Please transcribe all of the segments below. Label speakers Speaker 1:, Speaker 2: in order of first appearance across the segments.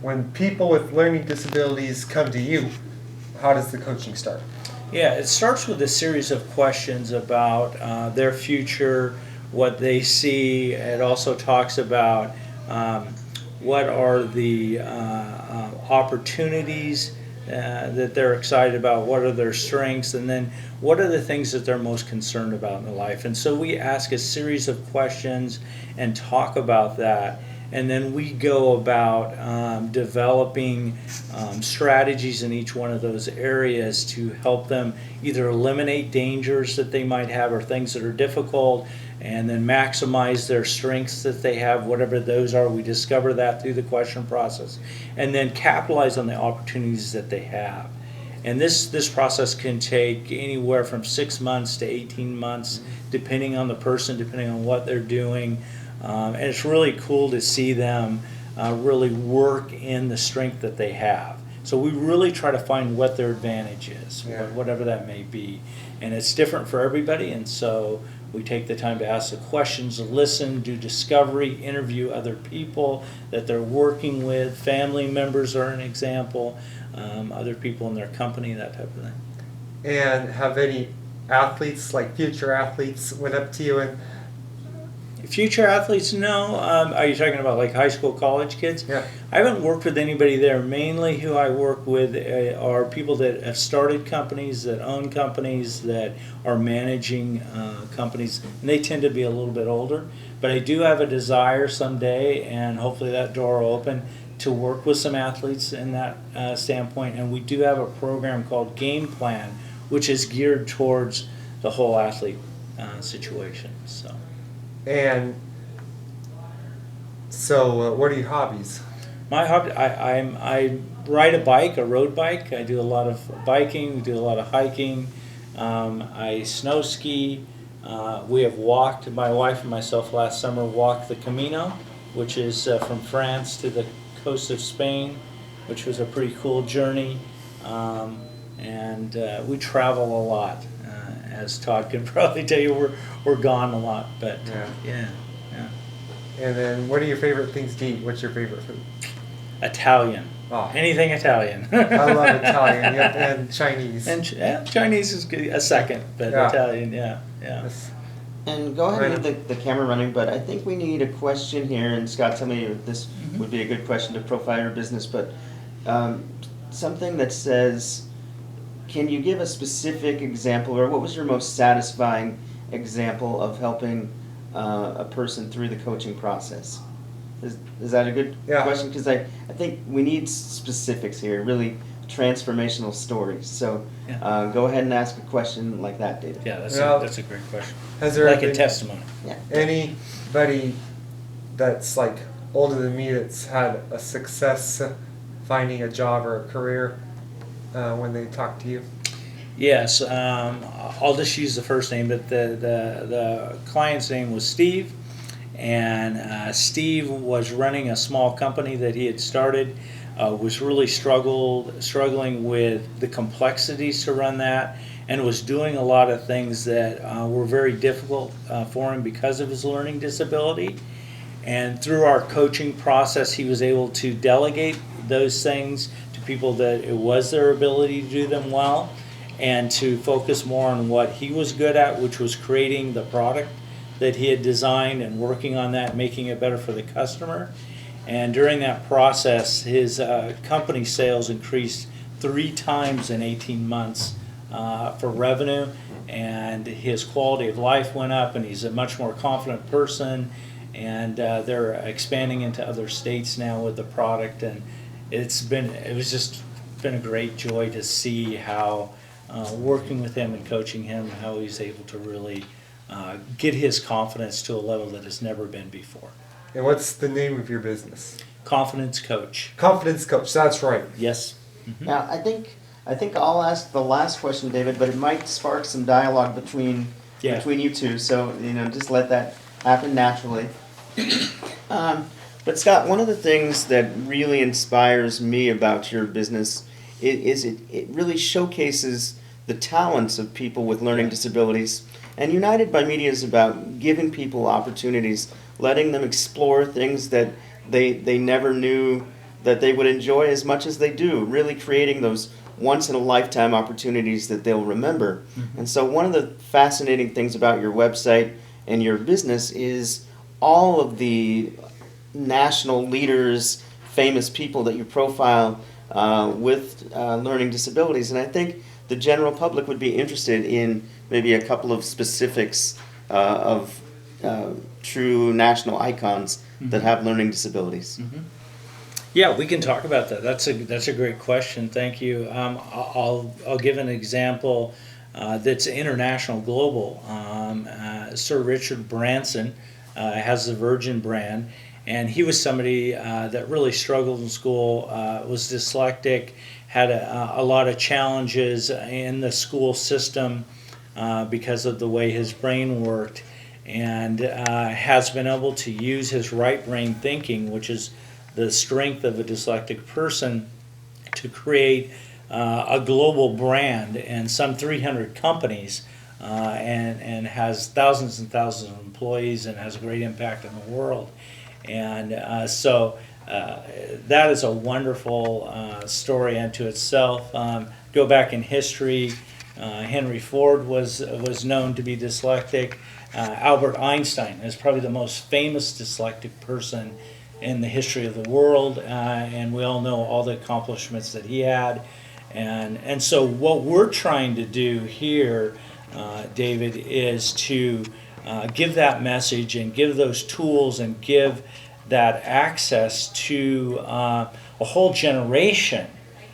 Speaker 1: when people with learning disabilities come to you, how does the coaching start?
Speaker 2: Yeah, it starts with a series of questions about their future, what they see. It also talks about what are the opportunities that they're excited about, what are their strengths, and then what are the things that they're most concerned about in their life. And so we ask a series of questions and talk about that. And then we go about developing strategies in each one of those areas to help them either eliminate dangers that they might have or things that are difficult, and then maximize their strengths that they have, whatever those are. We discover that through the question process, and then capitalize on the opportunities that they have. And this process can take anywhere from 6 months to 18 months, depending on the person, depending on what they're doing. And it's really cool to see them really work in the strength that they have. So we really try to find what their advantage is, whatever that may be. And it's different for everybody, and so we take the time to ask the questions, listen, do discovery, interview other people that they're working with. Family members are an example, other people in their company, that type of thing.
Speaker 1: And have any athletes, like future athletes, went up to you and
Speaker 2: Future athletes, no. Are you talking about like high school, college kids?
Speaker 1: Yeah.
Speaker 2: I haven't worked with anybody there. Mainly who I work with are people that have started companies, that own companies, that are managing companies, and they tend to be a little bit older. But I do have a desire someday, and hopefully that door will open, to work with some athletes in that standpoint. And we do have a program called Game Plan, which is geared towards the whole athlete situation. So.
Speaker 1: And so, what are your hobbies?
Speaker 2: My hobby, I ride a bike, a road bike. I do a lot of biking, do a lot of hiking. I snow ski. We have walked, my wife and myself last summer walked the Camino, which is from France to the coast of Spain, which was a pretty cool journey. And we travel a lot. As Todd can probably tell you, we're gone a lot, but yeah.
Speaker 1: And then, what are your favorite things to eat? What's your favorite food?
Speaker 2: Italian.
Speaker 1: Oh.
Speaker 2: Anything Italian.
Speaker 1: I love Italian, yep, and Chinese.
Speaker 2: And Chinese is good, a second, but Italian, yeah.
Speaker 1: Yes.
Speaker 3: And go ahead and leave the camera running, but I think we need a question here, and Scott, tell me if this would be a good question to profile your business, but something that says, can you give a specific example, or what was your most satisfying example of helping a person through the coaching process? Is that a good question? Because I think we need specifics here, really transformational stories. So go ahead and ask a question like that, David.
Speaker 2: Yeah, that's a great question.
Speaker 1: Has there
Speaker 2: like
Speaker 1: been
Speaker 2: a testimony.
Speaker 1: Anybody that's like older than me that's had a success finding a job or a career when they talk to you?
Speaker 2: Yes, I'll just use the first name, but the client's name was Steve, and Steve was running a small company that he had started, was really struggling with the complexities to run that, and was doing a lot of things that were very difficult for him because of his learning disability. And through our coaching process, he was able to delegate those things to people that it was their ability to do them well, and to focus more on what he was good at, which was creating the product that he had designed and working on that, making it better for the customer. And during that process, his company sales increased 3 times in 18 months for revenue, and his quality of life went up, and he's a much more confident person, and they're expanding into other states now with the product, and it was just been a great joy to see how working with him and coaching him, how he's able to really get his confidence to a level that has never been before.
Speaker 1: And what's the name of your business?
Speaker 2: Confidence Coach.
Speaker 1: Confidence Coach, that's right.
Speaker 2: Yes. Mm-hmm.
Speaker 3: Now, I think I'll ask the last question, David, but it might spark some dialogue between you two, so just let that happen naturally. But Scott, one of the things that really inspires me about your business is it really showcases the talents of people with learning disabilities. And United by Media is about giving people opportunities, letting them explore things that they never knew that they would enjoy as much as they do, really creating those once-in-a-lifetime opportunities that they'll remember. And so one of the fascinating things about your website and your business is all of the national leaders, famous people that you profile with learning disabilities. And I think the general public would be interested in maybe a couple of specifics of true national icons that have learning disabilities.
Speaker 2: Yeah, we can talk about that. That's a great question. Thank you. I'll give an example that's international, global. Sir Richard Branson has the Virgin brand, and he was somebody that really struggled in school, was dyslexic, had a lot of challenges in the school system because of the way his brain worked, and has been able to use his right brain thinking, which is the strength of a dyslexic person, to create a global brand and some 300 companies, and has thousands and thousands of employees and has a great impact in the world. And so that is a wonderful story unto itself. Go back in history, Henry Ford was known to be dyslexic. Albert Einstein is probably the most famous dyslexic person in the history of the world, and we all know all the accomplishments that he had. And so what we're trying to do here, David, is to give that message and give those tools and give that access to a whole generation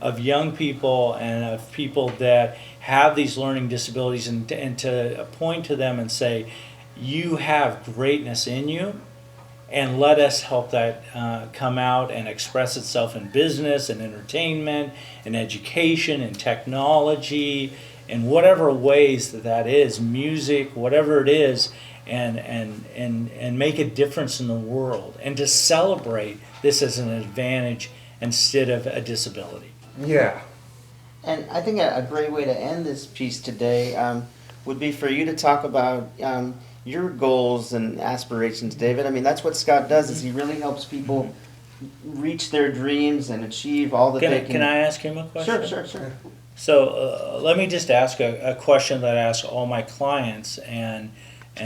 Speaker 2: of young people and of people that have these learning disabilities, and to point to them and say, you have greatness in you, and let us help that come out and express itself in business and entertainment and education and technology and whatever ways that is, music, whatever it is, and make a difference in the world, and to celebrate this as an advantage instead of a disability.
Speaker 1: Yeah.
Speaker 3: And I think a great way to end this piece today would be for you to talk about your goals and aspirations, David. I mean, that's what Scott does, is he really helps people reach their dreams and achieve all that they can.
Speaker 2: Can I ask him a question?
Speaker 3: Sure.
Speaker 2: So let me just ask a question that I ask all my clients, and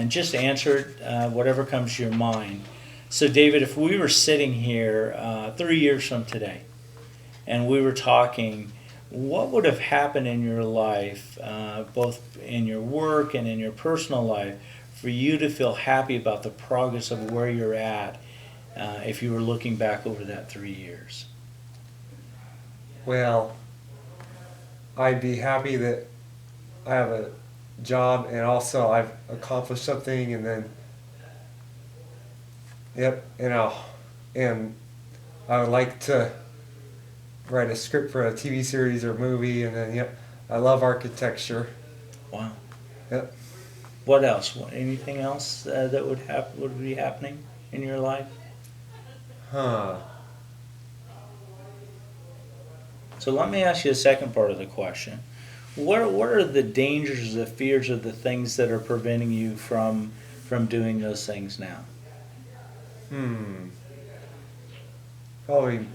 Speaker 2: just answer it, whatever comes to your mind. So David, if we were sitting here 3 years from today, and we were talking, what would have happened in your life, both in your work and in your personal life, for you to feel happy about the progress of where you're at, if you were looking back over that 3 years?
Speaker 1: Well, I'd be happy that I have a job and also I've accomplished something, and then and I would like to write a script for a TV series or movie, and then I love architecture.
Speaker 2: Wow.
Speaker 1: Yep.
Speaker 2: What else? Anything else that would be happening in your life? So let me ask you the second part of the question. What are the dangers, the fears, or the things that are preventing you from doing those things now?
Speaker 1: Probably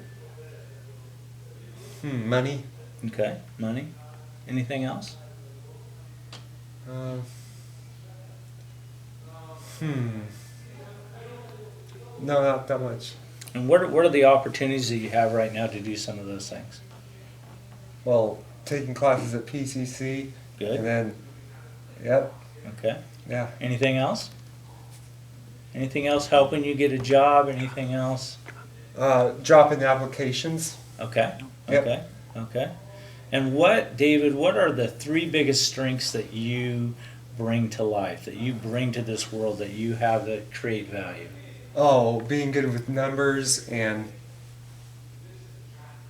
Speaker 1: money.
Speaker 2: Okay, money. Anything else?
Speaker 1: No, not that much.
Speaker 2: And what are the opportunities that you have right now to do some of those things?
Speaker 1: Well, taking classes at PCC.
Speaker 2: Good.
Speaker 1: And then, yep.
Speaker 2: Okay.
Speaker 1: Yeah.
Speaker 2: Anything else? Anything else helping you get a job? Anything else?
Speaker 1: Dropping the applications.
Speaker 2: Okay.
Speaker 1: Yep.
Speaker 2: Okay. And David, what are the 3 biggest strengths that you bring to life, that you bring to this world, that you have that create value?
Speaker 1: Oh, being good with numbers and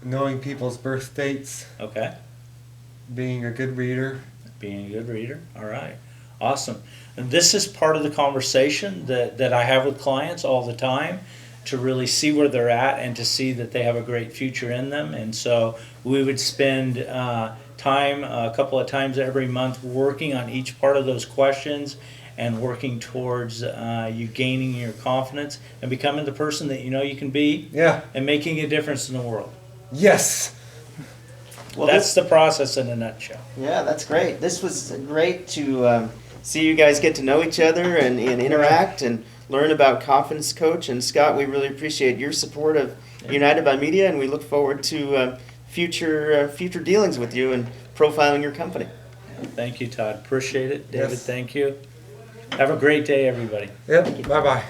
Speaker 1: knowing people's birth dates.
Speaker 2: Okay.
Speaker 1: Being a good reader.
Speaker 2: Being a good reader. All right. Awesome. And this is part of the conversation that I have with clients all the time, to really see where they're at and to see that they have a great future in them. And so we would spend time, a couple of times every month, working on each part of those questions and working towards you gaining your confidence and becoming the person that you know you can be
Speaker 1: Yeah.
Speaker 2: and making a difference in the world.
Speaker 1: Yes.
Speaker 3: Well,
Speaker 2: That's the process in a nutshell.
Speaker 3: yeah, that's great. This was great to see you guys get to know each other and interact and learn about Confidence Coach. And Scott, we really appreciate your support of United by Media, and we look forward to future dealings with you and profiling your company.
Speaker 2: Thank you, Todd. Appreciate it. David,
Speaker 1: Yes.
Speaker 2: thank you. Have a great day, everybody.
Speaker 1: Yep. Bye bye.